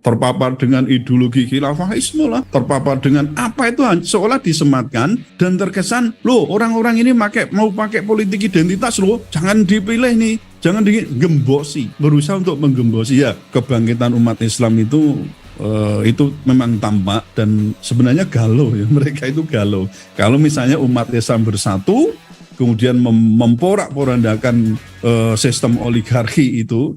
terpapar dengan ideologi khilafahisme lah, terpapar dengan apa itu seolah disematkan dan terkesan, loh orang-orang ini mau pakai politik identitas loh, jangan dipilih nih, jangan digembosi, berusaha untuk menggembosi. Ya, kebangkitan umat Islam itu memang tampak dan sebenarnya galau ya, mereka itu galau. Kalau misalnya umat Islam bersatu, kemudian memporak-porandakan sistem oligarki itu.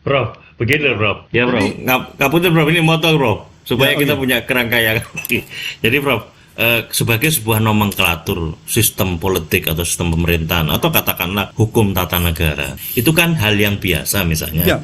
Bro, begini bro. Ya bro, ngapunten bro, ini motor bro, supaya kita punya kerangka yang jadi bro, sebagai sebuah nomenklatur sistem politik atau sistem pemerintahan atau katakanlah hukum tata negara, itu kan hal yang biasa misalnya.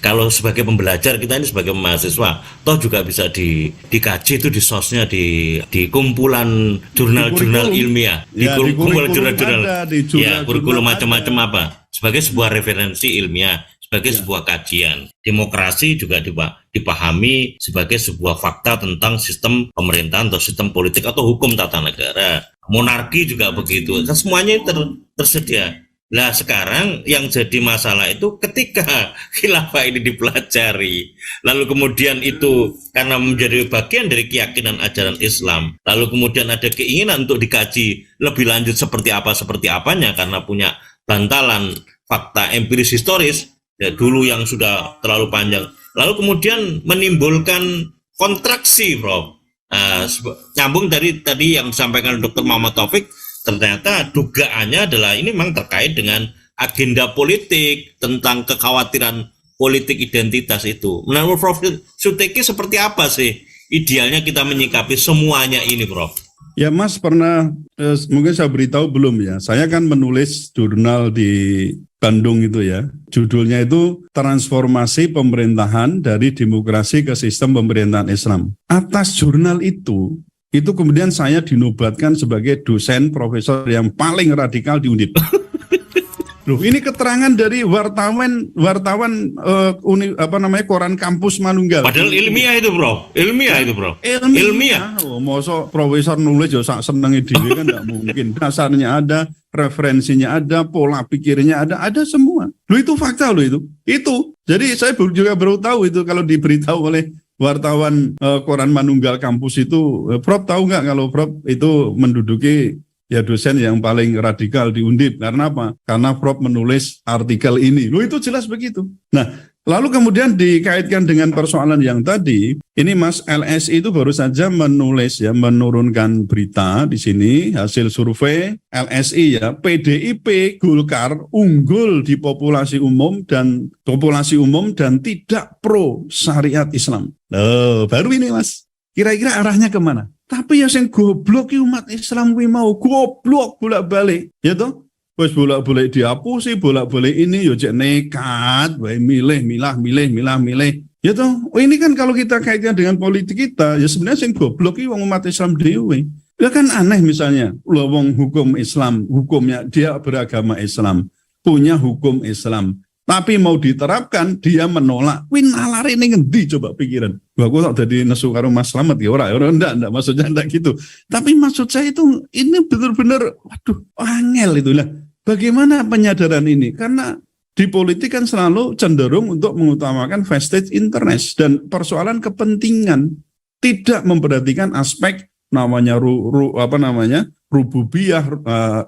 Kalau sebagai pembelajar kita ini sebagai mahasiswa, toh juga bisa dikaji itu di sosnya, di kumpulan jurnal-jurnal ilmiah, di kumpulan jurnal-jurnal, ya kurikulum macam-macam apa, sebagai sebuah referensi ilmiah, sebagai sebuah kajian. Demokrasi juga dipahami sebagai sebuah fakta tentang sistem pemerintahan atau sistem politik atau hukum tata negara. Monarki juga begitu. Kan semuanya tersedia. Nah sekarang yang jadi masalah itu ketika khilafah ini dipelajari, lalu kemudian itu karena menjadi bagian dari keyakinan ajaran Islam, lalu kemudian ada keinginan untuk dikaji lebih lanjut seperti apanya karena punya bantalan fakta empiris historis, ya dulu yang sudah terlalu panjang, lalu kemudian menimbulkan kontraksi, Prof. Nyambung dari tadi yang disampaikan Dr. Muhammad Taufik, ternyata dugaannya adalah ini memang terkait dengan agenda politik tentang kekhawatiran politik identitas itu. Menurut Prof. Suteki seperti apa sih idealnya kita menyikapi semuanya ini, Prof? Ya Mas pernah, mungkin saya beritahu belum ya, saya kan menulis jurnal di Bandung itu ya, judulnya itu Transformasi Pemerintahan dari Demokrasi ke Sistem Pemerintahan Islam. Atas jurnal itu kemudian saya dinobatkan sebagai dosen profesor yang paling radikal di Undip. Loh, ini keterangan dari wartawan koran kampus Manunggal. Padahal ilmiah itu, Bro. Ilmiah. Oh, masa profesor nulis ya senengnya diri kan enggak mungkin. Dasarnya ada, referensinya ada, pola pikirnya ada semua. Loh itu fakta loh itu. Itu. Jadi saya juga baru tahu itu kalau diberitahu oleh wartawan koran Manunggal kampus itu. Prof tahu nggak kalau Prof itu menduduki ya dosen yang paling radikal di Undip. Karena apa? Karena Prof menulis artikel ini. Loh itu jelas begitu. Nah, lalu kemudian dikaitkan dengan persoalan yang tadi, ini Mas, LSI itu baru saja menurunkan berita di sini, hasil survei LSI ya, PDIP Golkar unggul di populasi umum dan tidak pro syariat Islam. Loh, baru ini Mas. Kira-kira arahnya kemana? Tapi ya yang goblok umat Islam kuwi mau goblok bolak-balik, ya toh? Wis bolak-balik dihapusi, bolak-balik ini yo cek nekat, wae milih. Ya toh, oh ini kan kalau kita kaitkan dengan politik kita, ya sebenarnya sing goblok iki wong umat Islam dhewe. Ya kan aneh misalnya, wong hukum Islam, hukumnya dia beragama Islam, punya hukum Islam, tapi mau diterapkan dia menolak. Win nalare ning ngendi coba pikiran. Gua kok tak dadi nesu karo Mas Slamet ya ora enggak maksudnya enggak gitu. Tapi maksud saya itu ini benar-benar waduh angel itulah. Bagaimana penyadaran ini? Karena di politik kan selalu cenderung untuk mengutamakan vested interest dan persoalan kepentingan, tidak memperhatikan aspek namanya rububiyah,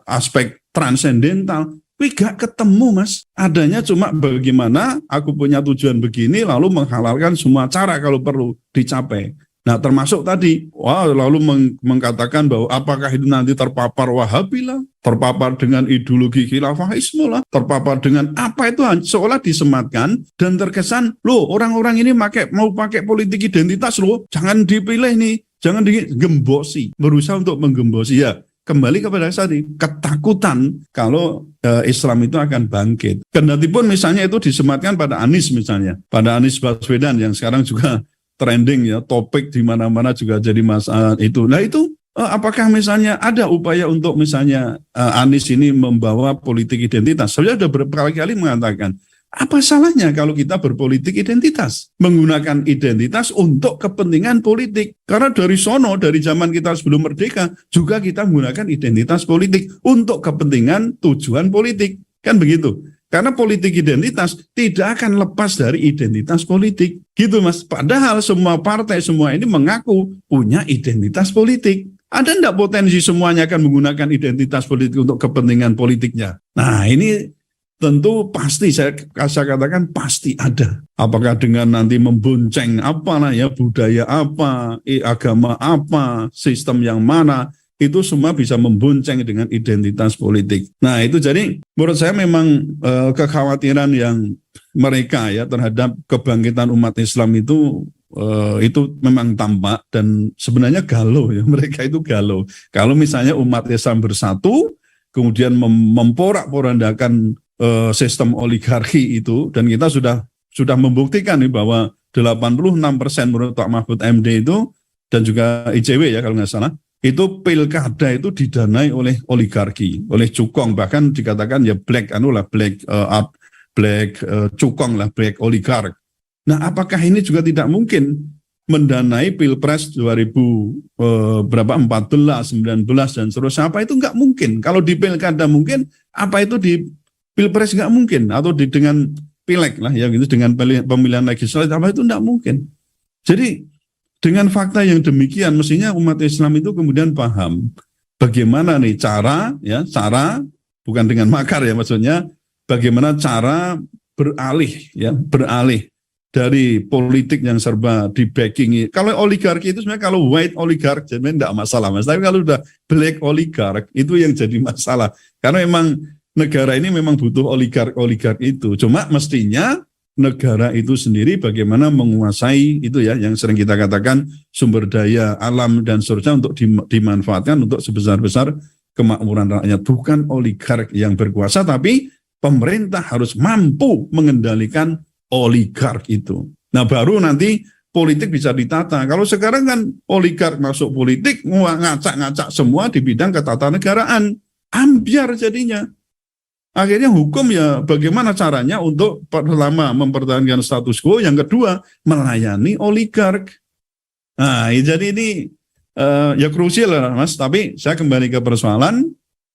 aspek transendental. Wih gak ketemu mas, adanya cuma bagaimana aku punya tujuan begini lalu menghalalkan semua cara kalau perlu dicapai. Nah termasuk tadi, lalu mengatakan bahwa apakah itu nanti terpapar Wahabi lah, terpapar dengan ideologi khilafahisme lah, terpapar dengan apa itu seolah disematkan dan terkesan, loh orang-orang ini mau pakai politik identitas loh, jangan dipilih nih, jangan digembosi, berusaha untuk menggembosi ya. Kembali kepada tadi, ketakutan kalau Islam itu akan bangkit. Kendatipun misalnya itu disematkan pada Anies misalnya, pada Anies Baswedan yang sekarang juga trending ya, topik di mana-mana juga jadi masalah itu. Nah itu apakah misalnya ada upaya untuk misalnya Anies ini membawa politik identitas? Saya sudah berkali-kali mengatakan, apa salahnya kalau kita berpolitik identitas? Menggunakan identitas untuk kepentingan politik. Karena dari sono, dari zaman kita sebelum merdeka, juga kita menggunakan identitas politik untuk kepentingan tujuan politik. Kan begitu? Karena politik identitas tidak akan lepas dari identitas politik. Gitu mas. Padahal semua partai, semua ini mengaku punya identitas politik. Ada enggak potensi semuanya akan menggunakan identitas politik untuk kepentingan politiknya? Nah ini tentu pasti saya katakan pasti ada. Apakah dengan nanti membonceng apalah ya, budaya apa, agama apa, sistem yang mana, itu semua bisa membonceng dengan identitas politik. Nah itu jadi menurut saya memang kekhawatiran yang mereka ya terhadap kebangkitan umat Islam itu memang tampak dan sebenarnya galau ya, mereka itu galau. Kalau misalnya umat Islam bersatu, kemudian memporak-porandakan sistem oligarki itu, dan kita sudah membuktikan nih bahwa 86% menurut Pak Mahfud MD itu dan juga ICW ya kalau nggak salah, itu pilkada itu didanai oleh oligarki, oleh cukong, bahkan dikatakan ya black cukong lah, black oligark. Nah apakah ini juga tidak mungkin mendanai pilpres 2014, 19 dan seterusnya? Apa itu nggak mungkin? Kalau di pilkada mungkin, apa itu di pilpres nggak mungkin? Atau dengan pileg lah ya gitu, dengan pemilihan legislatif apa itu nggak mungkin? Jadi dengan fakta yang demikian, mestinya umat Islam itu kemudian paham bagaimana nih cara bukan dengan makar ya maksudnya, bagaimana cara beralih dari politik yang serba di backing. Kalau oligarki itu sebenarnya kalau white oligark jadi tidak masalah mas, tapi kalau udah black oligark itu yang jadi masalah. Karena memang negara ini memang butuh oligark itu. Cuma mestinya negara itu sendiri bagaimana menguasai itu ya, yang sering kita katakan sumber daya alam dan seterusnya untuk dimanfaatkan untuk sebesar-besar kemakmuran rakyat. Bukan oligark yang berkuasa, tapi pemerintah harus mampu mengendalikan oligark itu. Nah baru nanti politik bisa ditata. Kalau sekarang kan oligark masuk politik, ngacak-ngacak semua di bidang ketatanegaraan. Ambiar jadinya. Akhirnya hukum ya bagaimana caranya untuk pertama mempertahankan status quo, yang kedua melayani oligark. Nah jadi ini ya krusial lah mas, tapi saya kembali ke persoalan,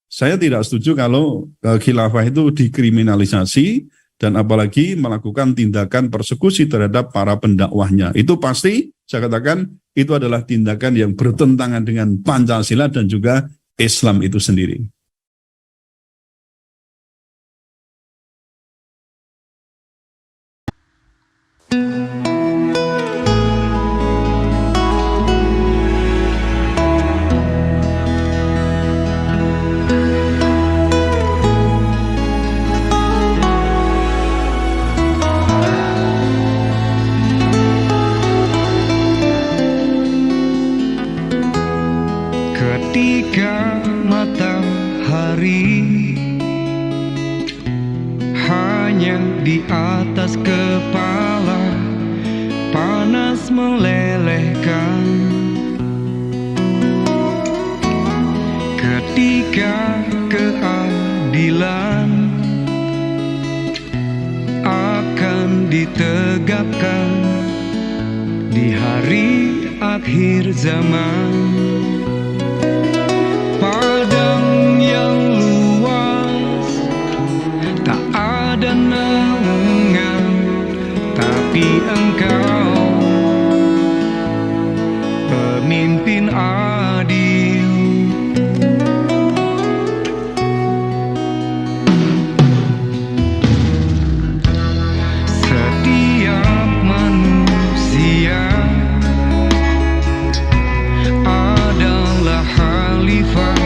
saya tidak setuju kalau khilafah itu dikriminalisasi dan apalagi melakukan tindakan persekusi terhadap para pendakwahnya. Itu pasti saya katakan itu adalah tindakan yang bertentangan dengan Pancasila dan juga Islam itu sendiri. Ketika matahari hanya di atas kepala, panas melelehkan ketika keadilan akan ditegakkan di hari akhir zaman. Padang yang luas tak ada naungan, tapi Engkau pemimpin adil. Setiap manusia adalah khalifah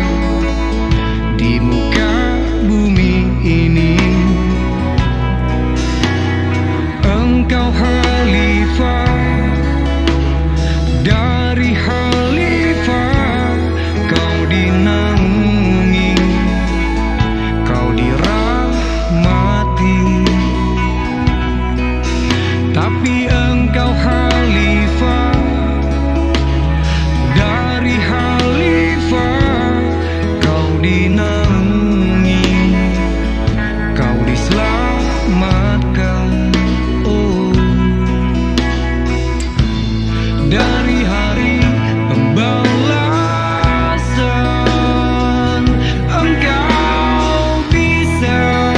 di muka bumi ini. Engkau khalifah, dari khalifah kau dinaungi, kau dirahmati. Tapi Engkau khalifah, dari khalifah kau dinaungi, kau diselamatkan. Dari hari pembalasan Engkau bisa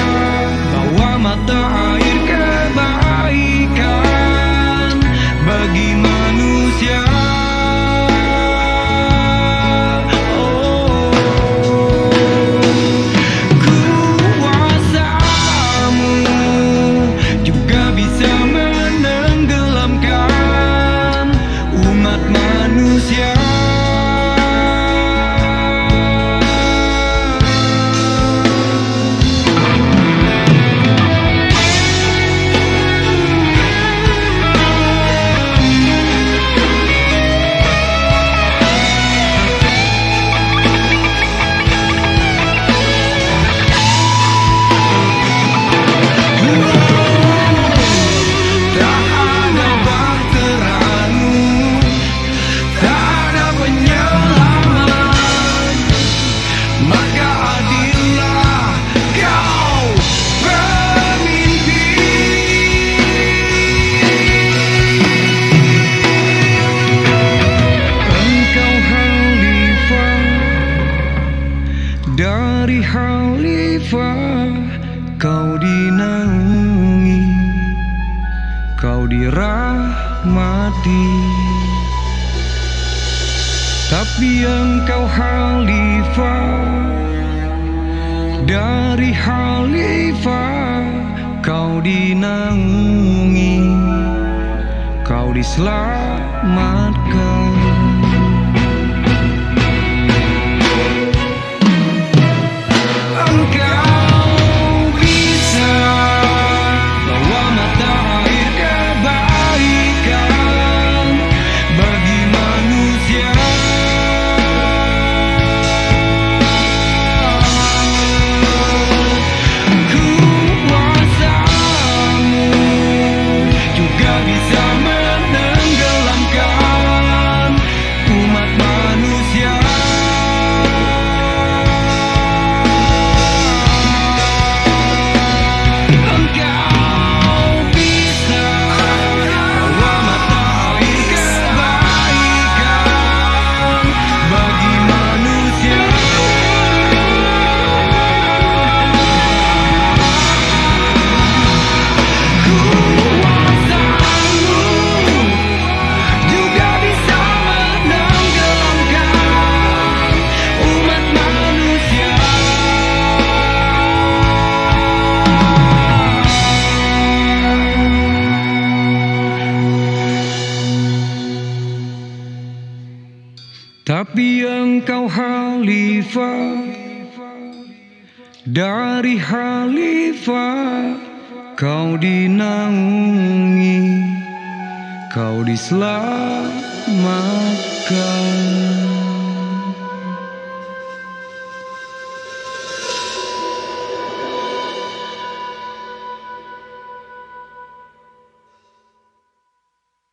bawa mata air kebaikan bagi manusia. Kuasamu juga bisa menenggelamkan umat manusia. Tak ada bahteramu, tak ada penyelamat, maka adillah kau pemimpin. Engkau khalifah, dari khalifah kau dinaungi, kau dirahmati. Tapi Engkau khalifah, dari khalifah kau dinaungi, kau diselamatkan. Engkau bisa bawa mata air kebaikan bagi manusia. Kuasamu juga bisa menenggelamkan umat manusia. Engkau bisa bawa mata air kebaikan bagi manusia. Kuasamu juga bisa menenggelamkan umat manusia. Tapi Engkau khalifah, dari khalifah kau dinaungi, kau diselamatkan.